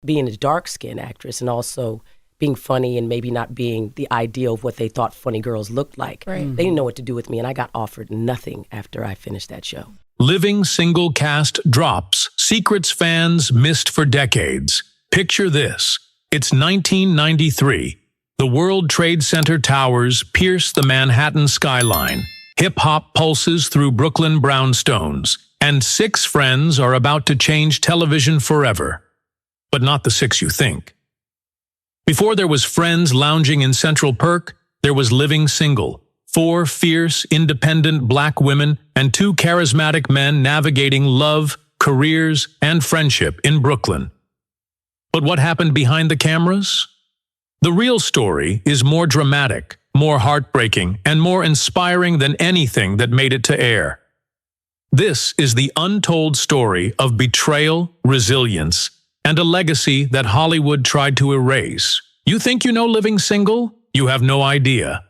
being a dark-skinned actress and also being funny and maybe not being the ideal of what they thought funny girls looked like. Right. They didn't know what to do with me, and I got offered nothing after I finished that show. Living Single cast drops. Secrets fans missed for decades. Picture this. It's 1993. The World Trade Center towers pierce the Manhattan skyline. Hip-hop pulses through Brooklyn brownstones. And 6 friends are about to change television forever. But not the 6 you think. Before there was Friends lounging in Central Perk, there was Living Single. 4 fierce, independent black women and 2 charismatic men navigating love, careers, and friendship in Brooklyn. But what happened behind the cameras? The real story is more dramatic, more heartbreaking, and more inspiring than anything that made it to air. This is the untold story of betrayal, resilience, and a legacy that Hollywood tried to erase. You think you know Living Single? You have no idea.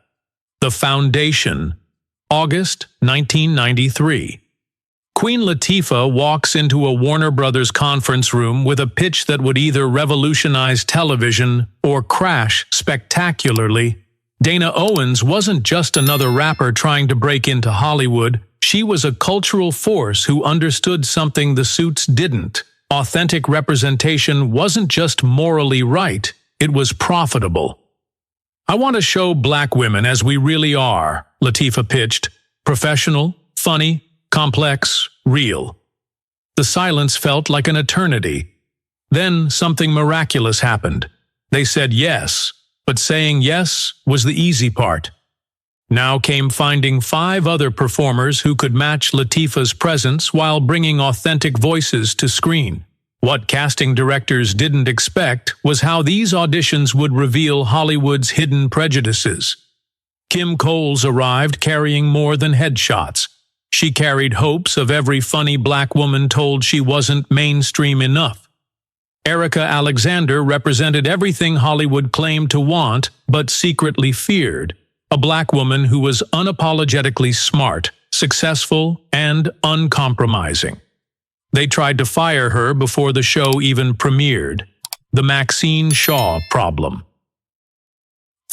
The Foundation, August 1993. Queen Latifah walks into a Warner Brothers conference room with a pitch that would either revolutionize television or crash spectacularly. Dana Owens wasn't just another rapper trying to break into Hollywood. She was a cultural force who understood something the suits didn't. Authentic representation wasn't just morally right, it was profitable. I want to show black women as we really are, Latifah pitched. Professional, funny, complex, real. The silence felt like an eternity. Then something miraculous happened. They said yes, but saying yes was the easy part. Now came finding 5 other performers who could match Latifah's presence while bringing authentic voices to screen. What casting directors didn't expect was how these auditions would reveal Hollywood's hidden prejudices. Kim Coles arrived carrying more than headshots. She carried hopes of every funny black woman told she wasn't mainstream enough. Erika Alexander represented everything Hollywood claimed to want but secretly feared. A black woman who was unapologetically smart, successful, and uncompromising. They tried to fire her before the show even premiered. The Maxine Shaw problem.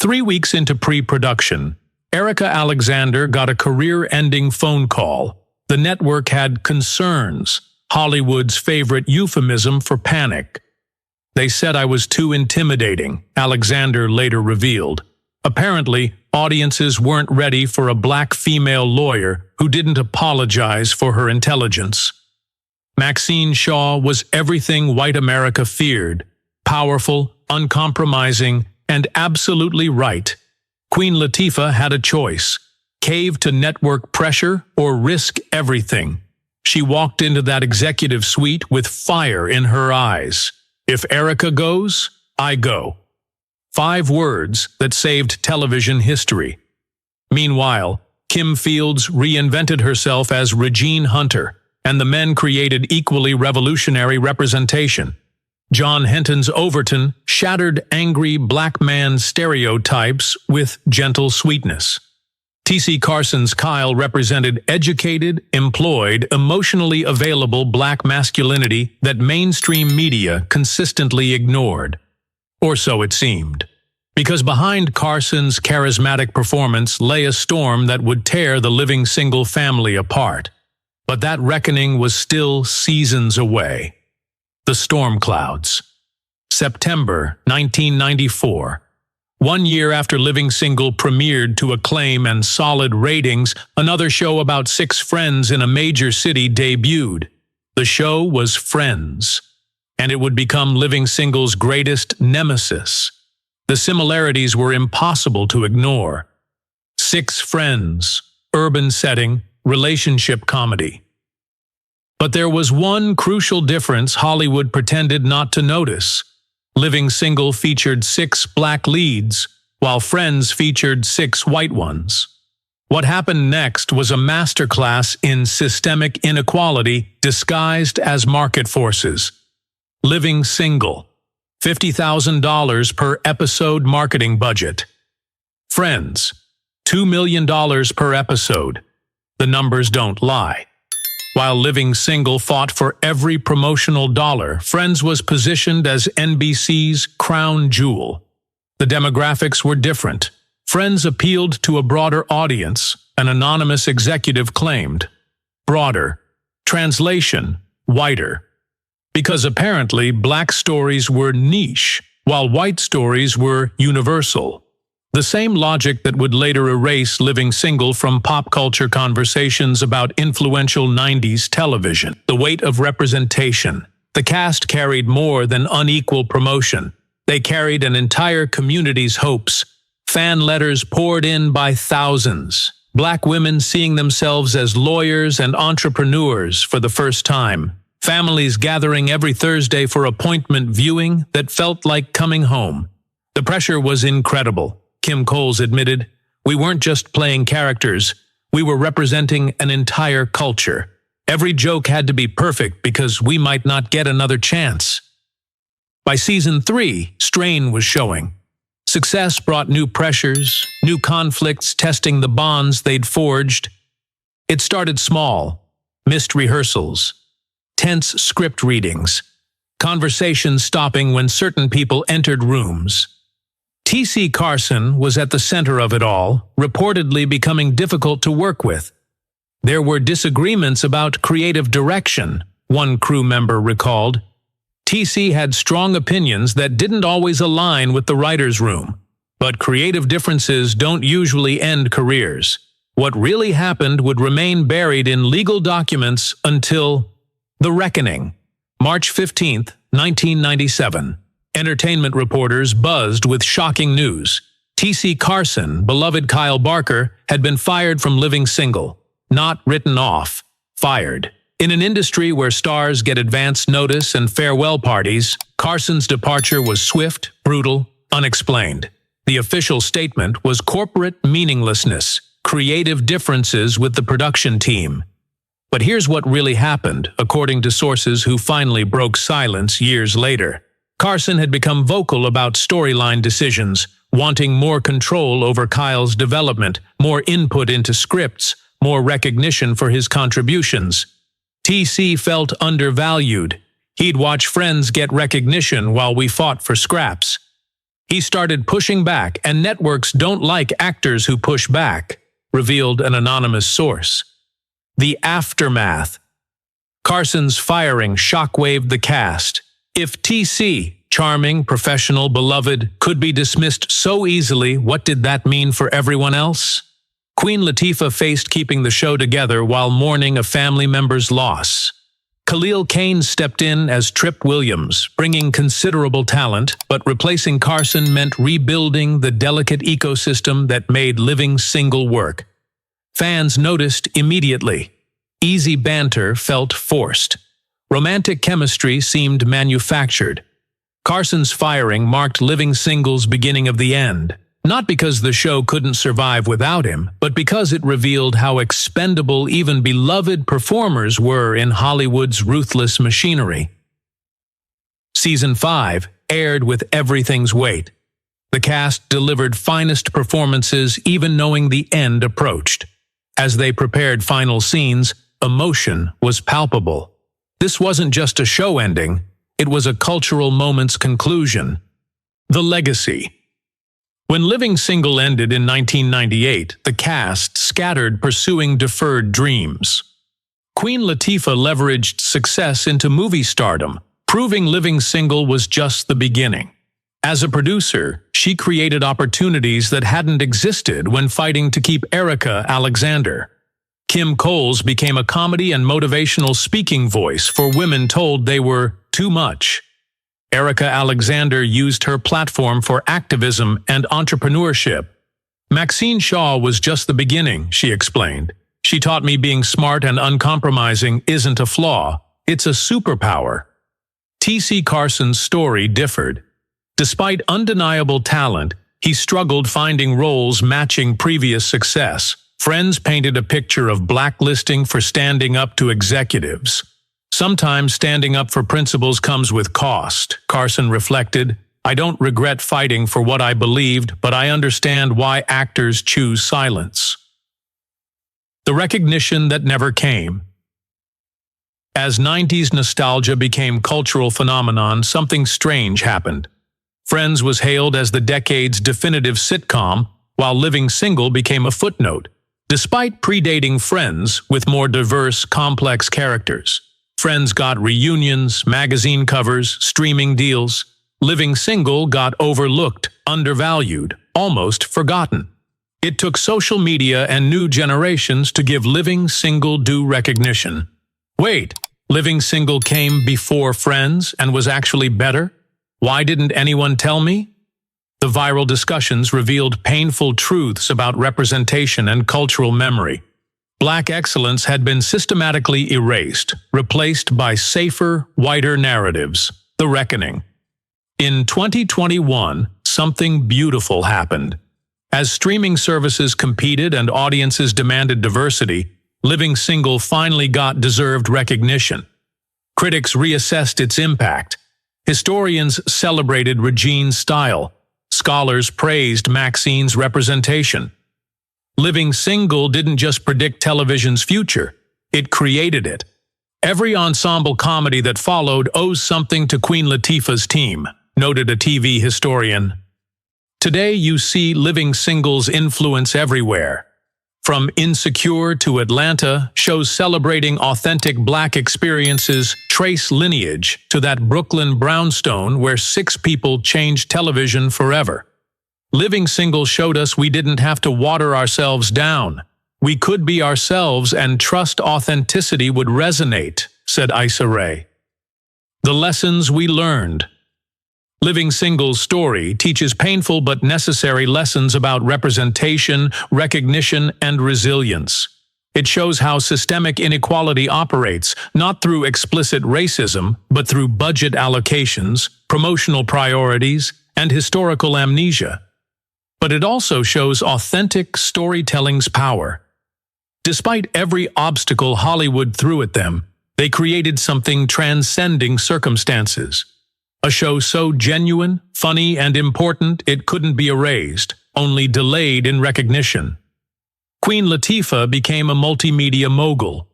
3 weeks into pre-production, Erika Alexander got a career-ending phone call. The network had concerns, Hollywood's favorite euphemism for panic. They said I was too intimidating, Alexander later revealed. Apparently, audiences weren't ready for a black female lawyer who didn't apologize for her intelligence. Maxine Shaw was everything white America feared: powerful, uncompromising, and absolutely right. Queen Latifah had a choice: cave to network pressure or risk everything. She walked into that executive suite with fire in her eyes. If Erika goes, I go. 5 words that saved television history. Meanwhile, Kim Fields reinvented herself as Regine Hunter, and the men created equally revolutionary representation. John Henton's Overton shattered angry black man stereotypes with gentle sweetness. T.C. Carson's Kyle represented educated, employed, emotionally available black masculinity that mainstream media consistently ignored. Or so it seemed. Because behind Carson's charismatic performance lay a storm that would tear the Living Single family apart. But that reckoning was still seasons away. The storm clouds. September 1994. 1 year after Living Single premiered to acclaim and solid ratings, another show about 6 friends in a major city debuted. The show was Friends, and it would become Living Single's greatest nemesis. The similarities were impossible to ignore. 6 friends, urban setting, relationship comedy. But there was one crucial difference Hollywood pretended not to notice. Living Single featured 6 black leads, while Friends featured 6 white ones. What happened next was a masterclass in systemic inequality disguised as market forces. Living Single, $50,000 per episode marketing budget. Friends, $2 million per episode. The numbers don't lie. While Living Single fought for every promotional dollar, Friends was positioned as NBC's crown jewel. The demographics were different. Friends appealed to a broader audience, an anonymous executive claimed. Broader. Translation, wider. Because apparently black stories were niche, while white stories were universal. The same logic that would later erase Living Single from pop culture conversations about influential 90s television. The weight of representation. The cast carried more than unequal promotion. They carried an entire community's hopes. Fan letters poured in by thousands. Black women seeing themselves as lawyers and entrepreneurs for the first time. Families gathering every Thursday for appointment viewing that felt like coming home. The pressure was incredible. Kim Coles admitted, "We weren't just playing characters, we were representing an entire culture. Every joke had to be perfect because we might not get another chance." By season 3, strain was showing. Success brought new pressures, new conflicts testing the bonds they'd forged. It started small, missed rehearsals, tense script readings, conversations stopping when certain people entered rooms. T.C. Carson was at the center of it all, reportedly becoming difficult to work with. There were disagreements about creative direction, one crew member recalled. T.C. had strong opinions that didn't always align with the writer's room. But creative differences don't usually end careers. What really happened would remain buried in legal documents until The Reckoning, March 15, 1997. Entertainment reporters buzzed with shocking news. T.C. Carson, beloved Kyle Barker, had been fired from Living Single. Not written off, fired. In an industry where stars get advance notice and farewell parties, Carson's departure was swift, brutal, unexplained. The official statement was corporate meaninglessness, creative differences with the production team. But here's what really happened, according to sources who finally broke silence years later. Carson had become vocal about storyline decisions, wanting more control over Kyle's development, more input into scripts, more recognition for his contributions. TC felt undervalued. He'd watch friends get recognition while we fought for scraps. He started pushing back, and networks don't like actors who push back, revealed an anonymous source. The aftermath. Carson's firing shockwaved the cast. If TC, charming, professional, beloved, could be dismissed so easily, what did that mean for everyone else? Queen Latifah faced keeping the show together while mourning a family member's loss. Khalil Kain stepped in as Trip Williams, bringing considerable talent, but replacing Carson meant rebuilding the delicate ecosystem that made Living Single work. Fans noticed immediately. Easy banter felt forced. Romantic chemistry seemed manufactured. Carson's firing marked Living Single's beginning of the end, not because the show couldn't survive without him, but because it revealed how expendable even beloved performers were in Hollywood's ruthless machinery. Season 5 aired with everything's weight. The cast delivered finest performances even knowing the end approached. As they prepared final scenes, emotion was palpable. This wasn't just a show ending, it was a cultural moment's conclusion. The legacy. When Living Single ended in 1998, the cast scattered pursuing deferred dreams. Queen Latifah leveraged success into movie stardom, proving Living Single was just the beginning. As a producer, she created opportunities that hadn't existed when fighting to keep Erika Alexander. Kim Coles became a comedy and motivational speaking voice for women told they were too much. Erika Alexander used her platform for activism and entrepreneurship. Maxine Shaw was just the beginning, she explained. She taught me being smart and uncompromising isn't a flaw, it's a superpower. T.C. Carson's story differed. Despite undeniable talent, he struggled finding roles matching previous success. Friends painted a picture of blacklisting for standing up to executives. Sometimes standing up for principles comes with cost, Carson reflected. I don't regret fighting for what I believed, but I understand why actors choose silence. The recognition that never came. As 90s nostalgia became cultural phenomenon, something strange happened. Friends was hailed as the decade's definitive sitcom, while Living Single became a footnote. Despite predating Friends with more diverse, complex characters, Friends got reunions, magazine covers, streaming deals. Living Single got overlooked, undervalued, almost forgotten. It took social media and new generations to give Living Single due recognition. Wait, Living Single came before Friends and was actually better? Why didn't anyone tell me? The viral discussions revealed painful truths about representation and cultural memory. Black excellence had been systematically erased, replaced by safer, whiter narratives. The reckoning. In 2021, something beautiful happened. As streaming services competed and audiences demanded diversity, Living Single finally got deserved recognition. Critics reassessed its impact. Historians celebrated Regine's style. Scholars praised Maxine's representation. Living Single didn't just predict television's future, it created it. Every ensemble comedy that followed owes something to Queen Latifah's team, noted a TV historian. Today you see Living Single's influence everywhere. From Insecure to Atlanta, shows celebrating authentic Black experiences trace lineage to that Brooklyn brownstone where 6 people changed television forever. Living Single showed us we didn't have to water ourselves down. We could be ourselves and trust authenticity would resonate, said Issa Rae. The lessons we learned. Living Single's story teaches painful but necessary lessons about representation, recognition, and resilience. It shows how systemic inequality operates, not through explicit racism, but through budget allocations, promotional priorities, and historical amnesia. But it also shows authentic storytelling's power. Despite every obstacle Hollywood threw at them, they created something transcending circumstances. A show so genuine, funny, and important it couldn't be erased, only delayed in recognition. Queen Latifah became a multimedia mogul.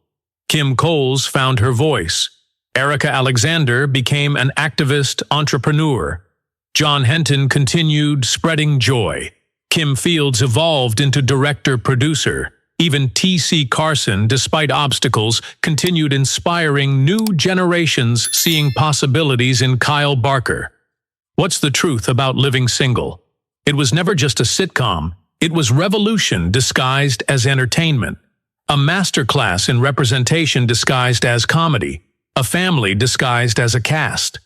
Kim Coles found her voice. Erika Alexander became an activist entrepreneur. John Henton continued spreading joy. Kim Fields evolved into director-producer. Even T.C. Carson, despite obstacles, continued inspiring new generations seeing possibilities in Kyle Barker. What's the truth about Living Single? It was never just a sitcom. It was revolution disguised as entertainment. A masterclass in representation disguised as comedy. A family disguised as a cast.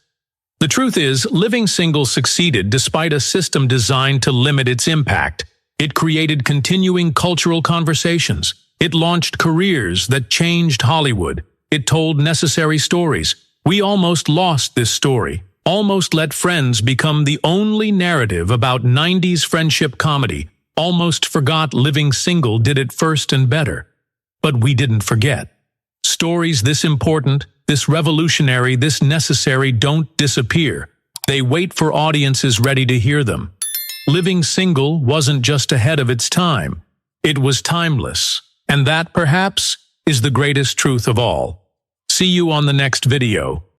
The truth is, Living Single succeeded despite a system designed to limit its impact. It created continuing cultural conversations. It launched careers that changed Hollywood. It told necessary stories. We almost lost this story, almost let Friends become the only narrative about 90s friendship comedy, almost forgot Living Single did it first and better. But we didn't forget. Stories this important, this revolutionary, this necessary don't disappear. They wait for audiences ready to hear them. Living Single wasn't just ahead of its time. It was timeless. And that, perhaps, is the greatest truth of all. See you on the next video.